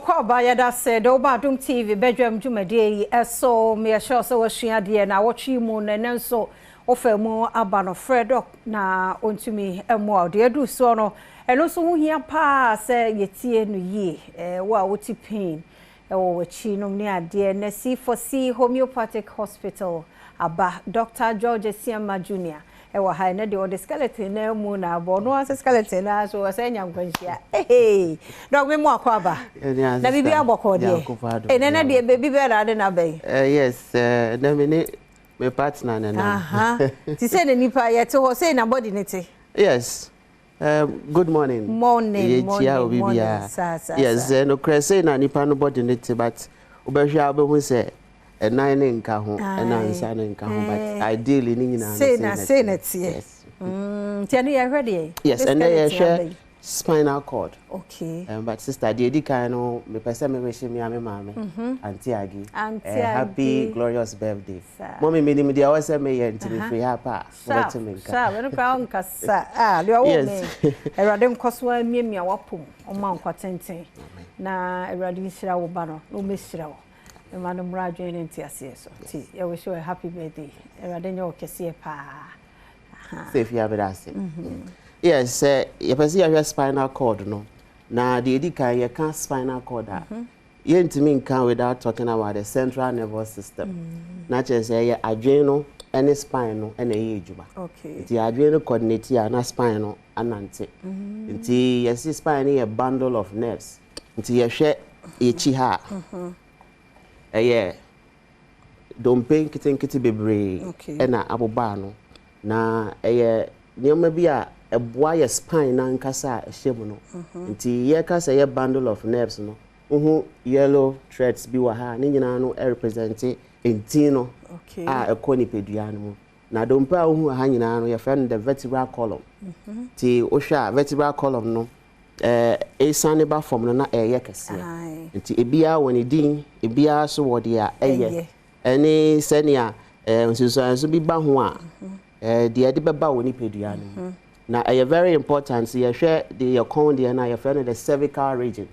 Akwaba yada said Adom TV Badwam Jumade so me sure so washia de na watchi mu na nenso ofemu aba no Fredok na ontumi emo de adu so no eno so hu hia pa se yetie no yi wa woti pain wo wachi no ne ade na C4C Homeopathic Hospital aba Dr. George Siama Jr. Ewa ha na de skeleton na mu na bo no as skeleton na so asanya nkwanhia dog me mo akwaba na bibi aboko de na de baby be na de na be yes na me partner na ti say na nipa ye to say na body nete yes good morning morning yes no crese na nipa no body nete but obehwa obehu say a nine in Kaho and answer in Kaho, but ideally, Nina say it, yes. Tell you ready? Yes, and they share spinal cord. Okay. But sister, the kind me person me wish me ame mama, Auntie Aggie, happy glorious birthday. Mommy, me the always say me and to be free happy. Sir, when crown kasa you are yes. Eradem koswa me awapum, o man kwatenten. Na eradin shira wo ba no, no me shira wo. Madam Rajo in TSC, so I wish you a happy birthday. Radeno Kessie pa. Safe you have it. Yes, you can see your spinal cord, no. Now, the Edika, you can't spinal cord. You ain't mean can without talking about the central nervous system. Not just say adrenal, any spinal, and a age. Okay. The adrenal coordinate here, and spinal, and anti. Until you see spine a bundle of nerves. Until you share each ha. Don't pay kitty bebre ena abobano na nyoma bia eboa ye spine na nkasa ehemu no nti ye kasa ye bundle of nerves no yellow threads bi wa ha ni nyina no represent enti no ekoni pedua no na dompa ha nyina no ye friend the vertebral column ti ohwa vertebral column no saneba form no na eye kese nti ebia woni din ebia so wode a eye eni senia nsusu bi ba ho a de ade beba woni pedua no na eye very important ye hwe de your condia na ye friend the cervical region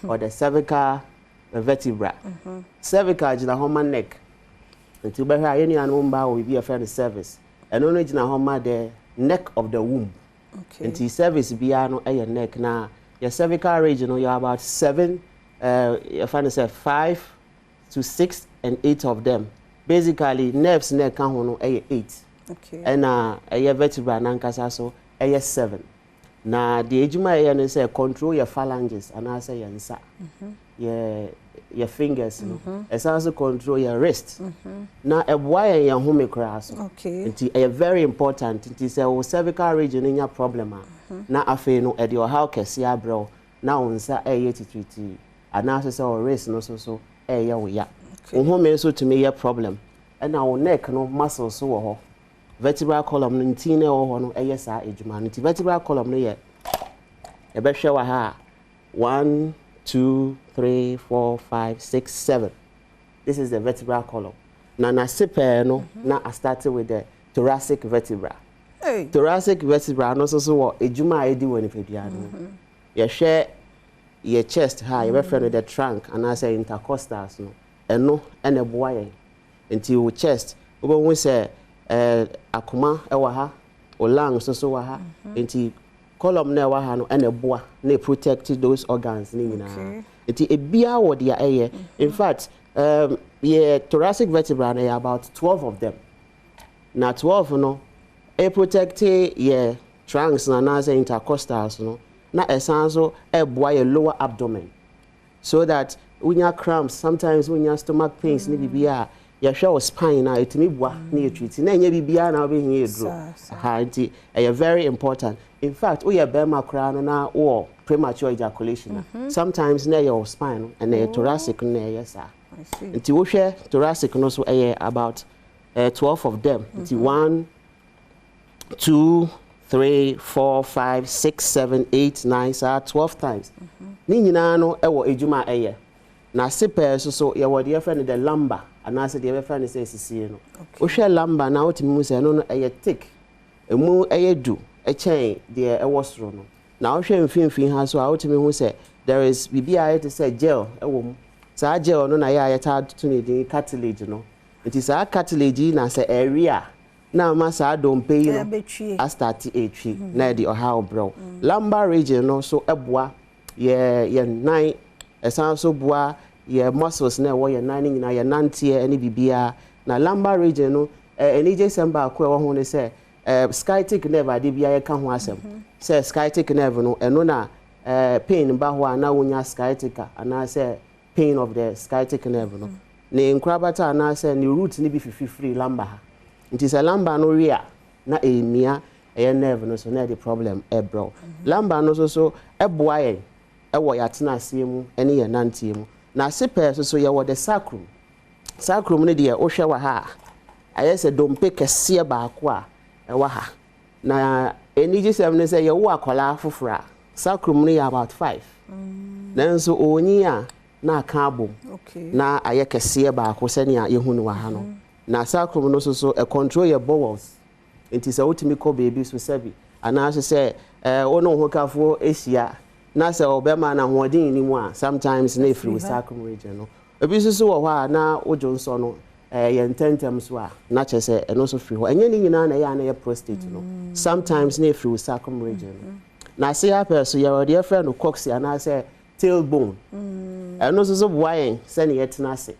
or the cervical vertebra cervical jina homa neck nti be hwa ye ni anu mba wo bi ye friend cervix eno no jina homa the neck of the womb. Okay. And the service biano a neck na your cervical region you're about 7 you find say 5 to 6 and 8 of them. Basically nerves neck can hono a 8. Okay. And a vertebra nankasa so a 7. Na the ejuma no say control your phalanges and I say yansa. Your fingers as also control your wrist. Now a wire your home cross. Okay. It is very important. It is a cervical region in your problem. Now afe no at your how kesia bro. Now unsa a yeti treaty. And now say our wrist no so a ya we ya. Home so to me your problem. And our neck no muscles so ho. Vertebral column no ntine ho no e yesa ejuma. Nti vertebral column no ye. E be hwe wa ha 1 2 3 4 5 6 7. This is the vertebral column. Now na sepe no na I started with the thoracic vertebra. Hey. Thoracic vertebra no so what ejuma edi woni pedua no. You share your chest high, you refer to the trunk and I say intercostals no. Eno ene boa until your chest. Obo won say akoma e wa ha, o lungs so wa ha until column na wa ha no ene boa na protect those organs ni nyina. Enti ebia wo dia eye. In fact, thoracic vertebra na about 12 of them. Na 12 no e protect your trunks na say intercostals no. Na esanso e boa your lower abdomen. So that when you cramps, sometimes when you stomach pains ni bibia your show spine na etimi boa na you treat. Na nya bibia na obi here draw. Enti very important. In fact, we are bema crown na or premature ejaculation. Sometimes na your spine and your thoracic na yes sir. I see. Until we share thoracic no so about 12 of them. Until 1 2 3 4 5 6 7 8 9 12 times. Ni nyina no e wo ejuma eye. Na sepe so ye wo de friend the lumbar and I said the friend say sisi no. We share lumbar na otimi mu say no eye thick. Emu eye du a chain the a was no na wo hwe mfimfin ha so a wotumi hu say there is bibia it say gel ewo sa gel no na ya ta to ne din cartilage no it is a cartilage na say area na ma sa dompe yi no a start etwi na di oha bro lumbar region no so eboa ye nine esan so boa ye muscles na wo ye nine nyina ye nantie ani bibia na lumbar region no eni je semba akwa wo ho ne say sciatic nerve ade bia ye ka ho asem say sciatic nerve no eno na pain ba ho na wonya sciatica ana say pain of the sciatic nerve no ne nkrabata na say ne root ni bi free lumbar ha nti say lumbar no ria na emia nerve no so na the problem bro lumbar no so eboa ye ewo yatena asie mu ene ye nantie mu na sepe so ye wo the sacrum ne de ohwe wa ha ayese dompe kese ba akwa ewa ha na eniji sem ne say ye wo akola afofra sacrum ne about 5 nanso onyi a na aka abom na aye kese ba akwa ne ye hunu wa ha no na sacrum no so control your bowels enti say otimi ko baby so sebi ana so say ono ho kafo ehia na say obema na hodin ni mu a sometimes na free sacrum region no ebi so wo ha na ojo nso no ye ntentem so a na che say eno so free ho enye ni nyina na ya na ye prostate no sometimes na free sacrum region na say happen so your dear friend no coccyx ana say tailbone eno so boayen say na yetena ase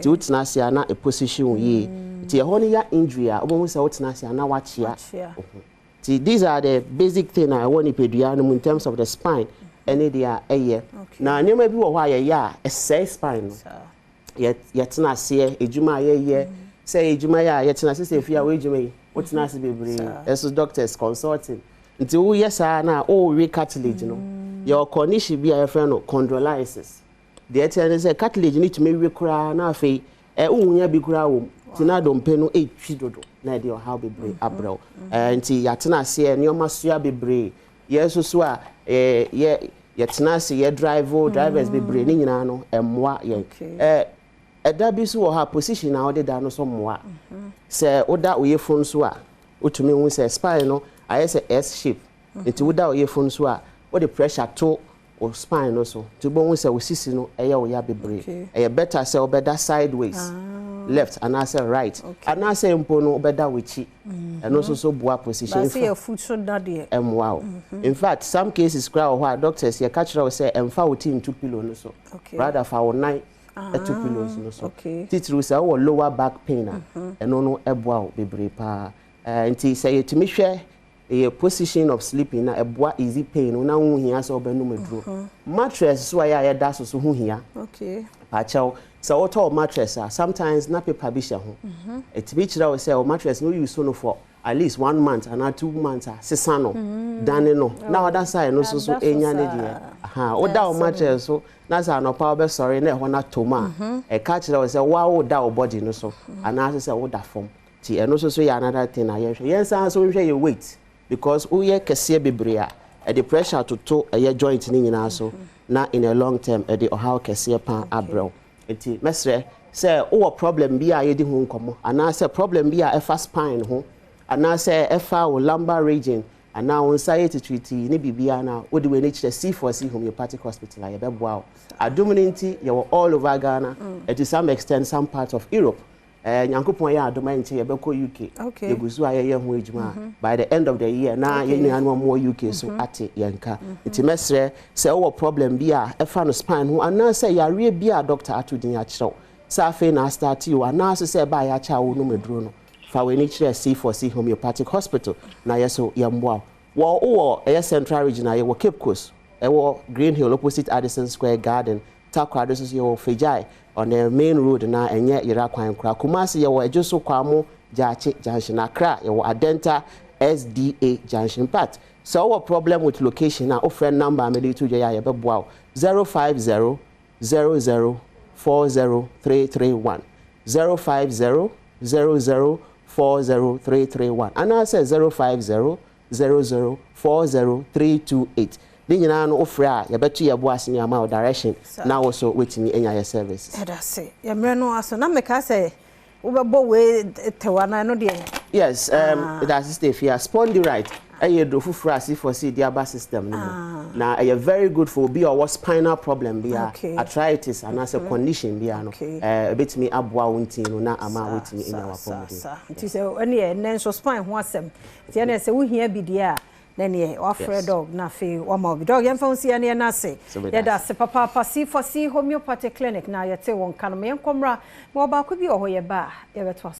ti utena ase ana a position ye ti ho ni ya injury a obo say utena ase ana wachia ti these are the basic thing I want ipedua no in terms of the spine any dia eye na nyema bi wo ho aye ya a say spine yetena ase ejuma aye say ejuma ya yetena ase say fia we ejuma yi utena ase bebre eso doctors consulting nti wo yesa na o we cartilage no your condition be a friend no chondrolysis the eternal say cartilage need to me we kura na afei unya bi kura wo tina dompe no etwi dodo na de how bebre abro nti yatena ase nyoma soa bebre yeso so a yetena ase ye drivers bebre ni nyina no emwa ye eda bi so wo ha position na ode da no so mwa se oda oyefon so a otumi hu se spine no ayese S shape nti woda oyefon so a what the pressure to or spine no so to bo hu se osisi no eye wo ya bebre better say obeda sideways left and I say right and I say mpo no obeda wichi and also so boa position but say your foot so that there wow in fact some cases cry or doctors here catch us say emfa oti into pillow no so rather for 9 two pillows no so titru say our lower back pain and no eboa bebre pa nti say etimi hwe a position of sleeping na eboa easy pain na hu hia so obenu medro mattress so ya da so hu hia pachaw so auto mattress sometimes na paper bi hye ho etimi kira we say o mattress no use no for at least 1 month and 2 months sesa no dane no na other side no so enya ne de o da o mattress so na sa no pa be sorry na ho na toma e ka kira we say wa o da o body no so and na say o da form ti eno so ya another thing na yen san so hwe your weight because we ye kese bebre a the pressure to a joint ni nyina so na in a long term the how kese pan abro enti mesre say o problem bi a ye di hu nkomo ana say problem bi a efa spine ho ana say efa o lumbar region ana on site treat ni bibia na wo de we ni kire C4C Homeopathic Hospital ya beboa Adom nti ye all over Ghana to some extent some parts of Europe nyankopon ya Adom nche ye beko UK yeguzu aye ho ejuma by the end of the year na ye nuanu mo UK so ate yenka enti mesre say o problem bi a efa no spine ho ana say yare bi a doctor atudin a kirew sa fe na start you ana say ba ya cha wo no meduro no fa we ni kire C4C Homeopathic Hospital na yeso yemboa wo central region aye wo Cape Coast wo Green Hill opposite Addison Square Garden Takwa this is your Fejai on the main road na enye Irakwan kra Kumasi ye wo ejoso kwamo Jachi Junction Accra ye wo Adenta SDA Junction part so what problem with location na friend number me to je ya ye beboa 050 00 40331 050 00 40331 and I say 050 00 40328 Then you know offer ya betu ya boas ni ama direction now also waiting enya your service. That's it. Ya mreno aso na meka say wo bebo we tewana no de. Yes, that's stay here. Spondylite. do fufura C4C diaba system no. Na very good for be or spinal problem be arthritis and as a condition be no. Bit me aboa wonti no na ama wetimi enya wapom. Nti se ene nenso spine ho asem. Ti ene se wo hia bi dia na ne offer dog na fe wo ma obi dog yemfa nsi ene na se. Ye da se papa C4C Homeopathic Clinic na yete won kan me enkomra mo ba ko bi oho ye ba ye beto